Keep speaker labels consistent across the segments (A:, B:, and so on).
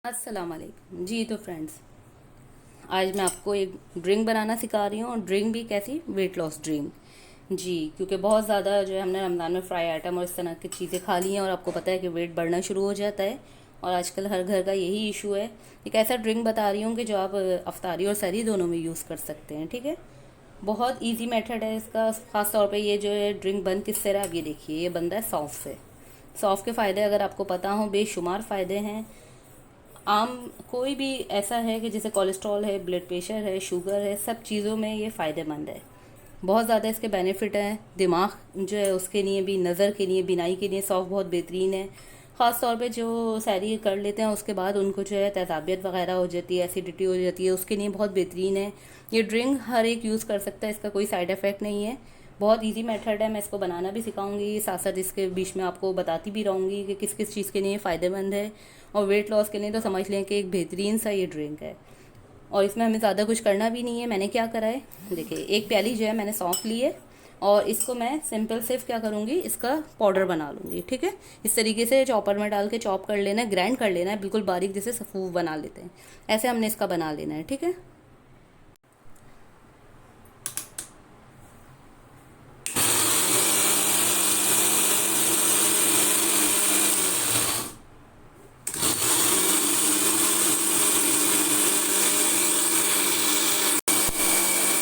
A: अस्सलाम वालेकुम जी। तो फ्रेंड्स, आज मैं आपको एक ड्रिंक बनाना सिखा रही हूँ, और ड्रिंक भी कैसी, वेट लॉस ड्रिंक जी। क्योंकि बहुत ज़्यादा जो है हमने रमज़ान में फ्राई आइटम और इस तरह की चीज़ें खा ली हैं, और आपको पता है कि वेट बढ़ना शुरू हो जाता है, और आजकल हर घर का यही इशू है। एक ऐसा ड्रिंक बता रही हूँ कि जो आप अफ्तारी और सहरी दोनों में यूज़ कर सकते हैं। ठीक है, बहुत ईजी मेथड है इसका। ख़ास तौर पे ये जो है ड्रिंक बन किससे रहा है, आप ये देखिए, ये बनता है सौंफ से। सौंफ के फ़ायदे अगर आपको पता हो, बेशुमार फ़ायदे हैं। आम कोई भी ऐसा है कि जैसे कोलेस्ट्रॉल है, ब्लड प्रेशर है, शुगर है, सब चीज़ों में ये फ़ायदेमंद है। बहुत ज़्यादा इसके बेनिफिट हैं। दिमाग जो है उसके लिए भी, नज़र के लिए, बिनाई के लिए सौंफ बहुत बेहतरीन है। ख़ास तौर पे जो सैरी कर लेते हैं उसके बाद उनको जो है तेज़ाबियत वगैरह हो जाती है, एसिडिटी हो जाती है, उसके लिए बहुत बेहतरीन है। ये ड्रिंक हर एक यूज़ कर सकता है, इसका कोई साइड इफ़ेक्ट नहीं है। बहुत इजी मेथड है, मैं इसको बनाना भी सिखाऊंगी, साथ साथ इसके बीच में आपको बताती भी रहूँगी कि किस किस चीज़ के लिए फ़ायदेमंद है। और वेट लॉस के लिए तो समझ लें कि एक बेहतरीन सा ये ड्रिंक है। और इसमें हमें ज़्यादा कुछ करना भी नहीं है। मैंने क्या करा है, देखिए, एक प्याली जो है मैंने सौंफ ली है, और इसको मैं सिंपल सिर्फ क्या करूँगी, इसका पाउडर बना लूँगी। ठीक है, इस तरीके से चॉपर में डाल के चॉप कर लेना है, ग्राइंड कर लेना है बिल्कुल बारीक, जैसे सफ़ूफ बना लेते हैं, ऐसे हमने इसका बना लेना है। ठीक है,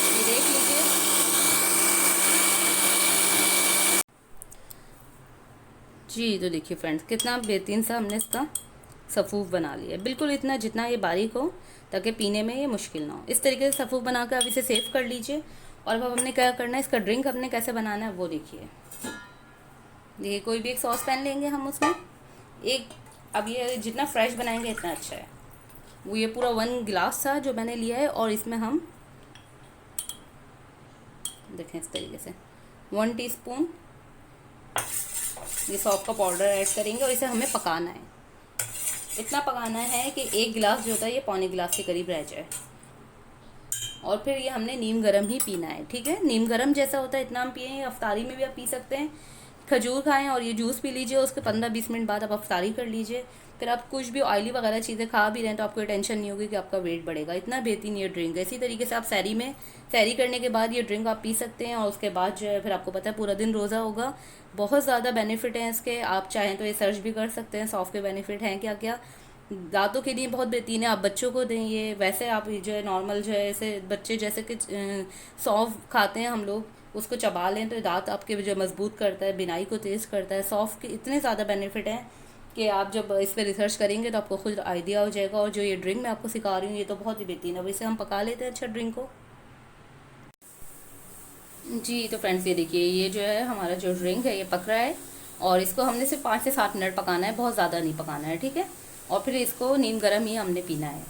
A: ये देख लीजिए जी। तो देखिए फ्रेंड्स, कितना बेहतरीन सा हमने इसका सफ़ूफ बना लिया है, बिल्कुल इतना जितना ये बारीक हो, ताकि पीने में ये मुश्किल ना हो। इस तरीके से सफ़ूफ बना कर आप इसे सेव कर लीजिए। और अब हमने क्या करना है, इसका ड्रिंक हमने कैसे बनाना है वो देखिए। देखिए, कोई भी एक सॉस पैन लेंगे हम, उसमें एक, अब ये जितना फ्रेश बनाएंगे इतना अच्छा है। वो ये पूरा 1 गिलास था जो मैंने लिया है, और इसमें हम देखें इस तरीके से 1 टीस्पून ये सौंफ का पाउडर ऐड करेंगे, और इसे हमें पकाना है। इतना पकाना है कि 1 गिलास जो होता है ये पौने गिलास के करीब रह जाए। और फिर ये हमने नीम गरम ही पीना है। ठीक है, नीम गरम जैसा होता है इतना हम पिए। अफ्तारी में भी आप पी सकते हैं, खजूर खाएं और ये जूस पी लीजिए, उसके 15-20 मिनट बाद आप अफ्तारी कर लीजिए। फिर आप कुछ भी ऑयली वगैरह चीज़ें खा भी रहे हैं तो आपको टेंशन नहीं होगी कि आपका वेट बढ़ेगा। इतना बेहतरीन ये ड्रिंक है। इसी तरीके से आप सैरी करने के बाद ये ड्रिंक आप पी सकते हैं, और उसके बाद जो है फिर आपको पता है पूरा दिन रोज़ा होगा। बहुत ज़्यादा बेनिफिट हैं इसके, आप चाहें तो ये सर्च भी कर सकते हैं सौंफ के बेनिफिट हैं क्या क्या। दांतों के लिए बहुत बेहतरीन है, आप बच्चों को दें ये। वैसे आप जो है नॉर्मल जो है ऐसे बच्चे जैसे कि सौंफ खाते हैं हम लोग, उसको चबा लें तो दांत आपके जो मजबूत करता है, बिनाई को तेज़ करता है। सौंफ के इतने ज़्यादा बेनिफिट हैं कि आप जब इस पर रिसर्च करेंगे तो आपको खुद आइडिया हो जाएगा। और जो ये ड्रिंक मैं आपको सिखा रही हूँ ये तो बहुत ही बेहतरीन है। अब इसे हम पका लेते हैं अच्छा ड्रिंक को जी। तो फ्रेंड्स, ये देखिए, ये जो है हमारा जो ड्रिंक है ये पक रहा है, और इसको हमने सिर्फ 5 से 7 मिनट पकाना है, बहुत ज़्यादा नहीं पकाना है। ठीक है, और फिर इसको नीम गर्म ही हमने पीना है।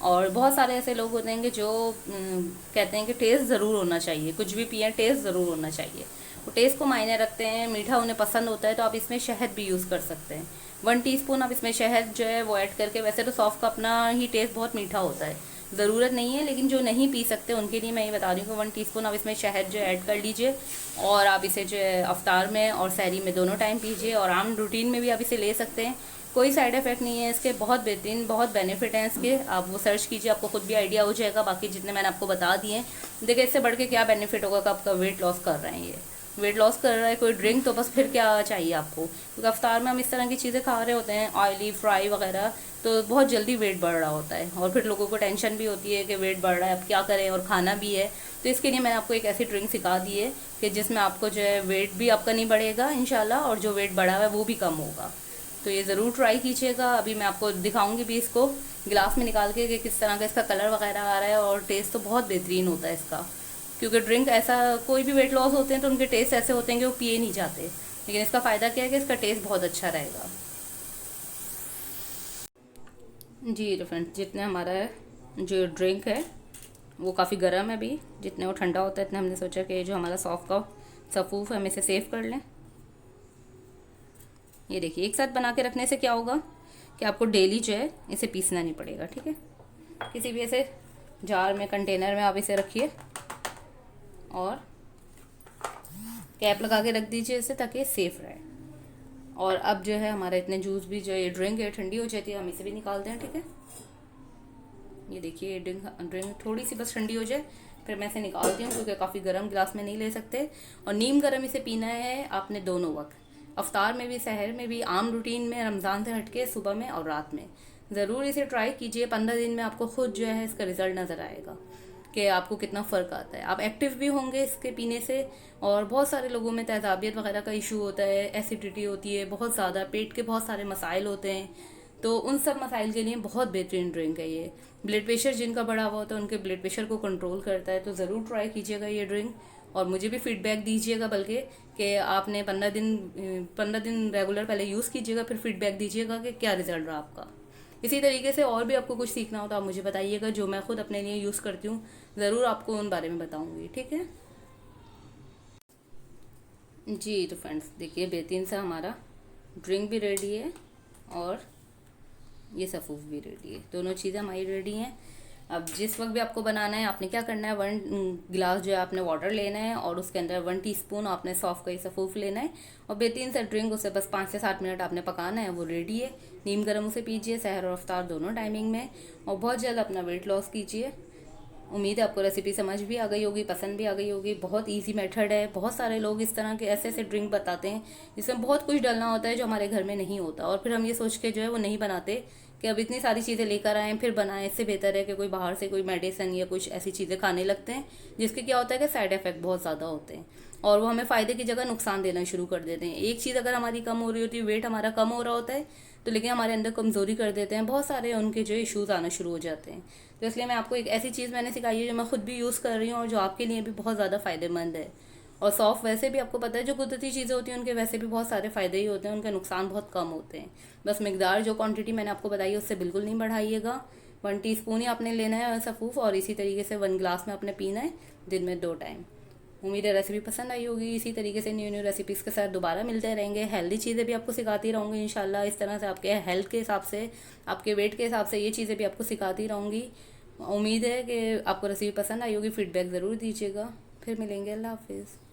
A: और बहुत सारे ऐसे लोग होते हैं कि जो कहते हैं कि टेस्ट ज़रूर होना चाहिए, कुछ भी पिए टेस्ट ज़रूर होना चाहिए। वो टेस्ट को मायने रखते हैं, मीठा उन्हें पसंद होता है, तो आप इसमें शहद भी यूज़ कर सकते हैं। 1 टीस्पून आप इसमें शहद जो है वो ऐड करके, वैसे तो सौंफ का अपना ही टेस्ट बहुत मीठा होता है, ज़रूरत नहीं है, लेकिन जो नहीं पी सकते उनके लिए मैं ये बता रही हूँ कि 1 टीस्पून आप इसमें शहद जो ऐड कर लीजिए। और आप इसे जो है अफ्तार में और सहरी में दोनों टाइम पीजिए, और आम रूटीन में भी आप इसे ले सकते हैं। कोई साइड इफ़ेक्ट नहीं है इसके, बहुत बेहतरीन, बहुत बेनिफिट हैं इसके। आप वो सर्च कीजिए, आपको खुद भी आइडिया हो जाएगा। बाकी जितने मैंने आपको बता दिए हैं, देखिए इससे बढ़ के क्या बेनिफिट होगा कि आपका वेट लॉस कर रहे हैं। ये वेट लॉस कर रहा है कोई ड्रिंक, तो बस फिर क्या चाहिए आपको। क्योंकि अफ्तार में हम इस तरह की चीज़ें खा रहे होते हैं, ऑयली फ्राई वगैरह, तो बहुत जल्दी वेट बढ़ रहा होता है, और फिर लोगों को टेंशन भी होती है कि वेट बढ़ रहा है, अब क्या करें, और खाना भी है। तो इसके लिए मैंने आपको एक ऐसी ड्रिंक सिखा दी है कि जिसमें आपको जो है वेट भी आपका नहीं बढ़ेगा इंशाल्लाह, और जो वेट बढ़ा हुआ है वो भी कम होगा। तो ये ज़रूर ट्राई कीजिएगा। अभी मैं आपको दिखाऊंगी भी इसको गिलास में निकाल के कि किस तरह का इसका कलर वगैरह आ रहा है, और टेस्ट तो बहुत बेहतरीन होता है इसका। क्योंकि ड्रिंक ऐसा, कोई भी वेट लॉस होते हैं तो उनके टेस्ट ऐसे होते हैं कि वो पिए नहीं जाते, लेकिन इसका फ़ायदा क्या है कि इसका टेस्ट बहुत अच्छा रहेगा जी। तो फ्रेंड्स, जितने हमारा जो ड्रिंक है वो काफ़ी गर्म है अभी, जितने वो ठंडा होता है इतना हमने सोचा कि जो हमारा सौंफ का सफ़ूफ है हम इसे सेव कर लें। ये देखिए, एक साथ बना के रखने से क्या होगा कि आपको डेली जो है इसे पीसना नहीं पड़ेगा। ठीक है, किसी भी ऐसे जार में, कंटेनर में आप इसे रखिए, और कैप लगा के रख दीजिए इसे, ताकि सेफ रहे। और अब जो है हमारा इतने जूस भी जो ये ड्रिंक है ठंडी हो जाती है, हम इसे भी निकालते हैं, ठीक है। ये देखिए ड्रिंक थोड़ी सी बस ठंडी हो जाए फिर मैं इसे निकालती हूँ, क्योंकि काफ़ी गर्म गिलास में नहीं ले सकते। और नीम गर्म इसे पीना है आपने दोनों वक्त, अफ्तार में भी सहर में भी, आम रूटीन में रमज़ान से हटके सुबह में और रात में। ज़रूर इसे ट्राई कीजिए, 15 दिन में आपको खुद जो है इसका रिज़ल्ट नज़र आएगा कि आपको कितना फ़र्क आता है। आप एक्टिव भी होंगे इसके पीने से। और बहुत सारे लोगों में तेज़ाबियत वगैरह का इशू होता है, एसिडिटी होती है बहुत ज़्यादा, पेट के बहुत सारे मसाइल होते हैं, तो उन सब मसाइल के लिए बहुत बेहतरीन ड्रिंक है ये। ब्लड प्रेशर जिनका बढ़ा हुआ होता है उनके ब्लड प्रेशर को कंट्रोल करता है, तो ज़रूर ट्राई कीजिएगा ये ड्रिंक। और मुझे भी फीडबैक दीजिएगा, बल्कि कि आपने 15 दिन रेगुलर पहले यूज़ कीजिएगा, फिर फीडबैक दीजिएगा कि क्या रिज़ल्ट रहा आपका। इसी तरीके से और भी आपको कुछ सीखना हो तो आप मुझे बताइएगा, जो मैं खुद अपने लिए यूज़ करती हूँ ज़रूर आपको उन बारे में बताऊँगी, ठीक है जी। तो फ्रेंड्स देखिए बेहतरीन सा हमारा ड्रिंक भी रेडी है और ये सफ़ूफ भी रेडी है, दोनों चीज़ें हमारी रेडी हैं। अब जिस वक्त भी आपको बनाना है आपने क्या करना है, 1 गिलास जो है आपने वाटर लेना है और उसके अंदर 1 टीस्पून आपने सौंफ का सफ़ूफ लेना है और बेहतरीन सा ड्रिंक, उसे बस 5 से 7 मिनट आपने पकाना है, वो रेडी है। नीम गर्म उसे पीजिए सहर और अफ्तार दोनों टाइमिंग में, और बहुत जल्द अपना वेट लॉस कीजिए। उम्मीद है आपको रेसिपी समझ भी आ गई होगी, पसंद भी आ गई होगी। बहुत इजी मेथड है, बहुत सारे लोग इस तरह के ऐसे ऐसे ड्रिंक बताते हैं जिसमें बहुत कुछ डलना होता है जो हमारे घर में नहीं होता, और फिर हम ये सोच के जो है वो नहीं बनाते कि अब इतनी सारी चीज़ें लेकर आएँ फिर बनाएं। इससे बेहतर है कि कोई बाहर से कोई मेडिसिन या कुछ ऐसी चीज़ें खाने लगते हैं जिसके क्या होता है कि साइड इफ़ेक्ट बहुत ज़्यादा होते हैं और वो हमें फ़ायदे की जगह नुकसान देना शुरू कर देते हैं। एक चीज़ अगर हमारी कम हो रही होती है, वेट हमारा कम हो रहा होता है, तो लेकिन हमारे अंदर कमज़ोरी कर देते हैं, बहुत सारे उनके जो इश्यूज़ आना शुरू हो जाते हैं। तो इसलिए मैं आपको एक ऐसी चीज़ मैंने सिखाई है जो मैं खुद भी यूज़ कर रही हूँ और जो आपके लिए भी बहुत ज़्यादा फ़ायदेमंद है। और सौंफ वैसे भी आपको पता है जो कुदरती चीज़ें होती हैं उनके वैसे भी बहुत सारे फ़ायदे ही होते हैं, उनके नुकसान बहुत कम होते हैं। बस मिकदार जो क्वांटिटी मैंने आपको बताई है उससे बिल्कुल नहीं बढ़ाइएगा। 1 टीस्पून ही आपने लेना है सफ़ूफ, और इसी तरीके से 1 गिलास में आपने पीना है दिन में 2 टाइम। उम्मीद है रेसिपी पसंद आई होगी। इसी तरीके से न्यू न्यू रेसिपीज़ के साथ दोबारा मिलते रहेंगे। हेल्दी चीज़ें भी आपको सिखाती रहूँगी इंशाल्लाह। इस तरह से आपके हेल्थ के हिसाब से, आपके वेट के हिसाब से ये चीज़ें भी आपको सिखाती रहूँगी। उम्मीद है कि आपको रेसिपी पसंद आई होगी। फीडबैक ज़रूर दीजिएगा। फिर मिलेंगे। अल्लाह हाफिज़।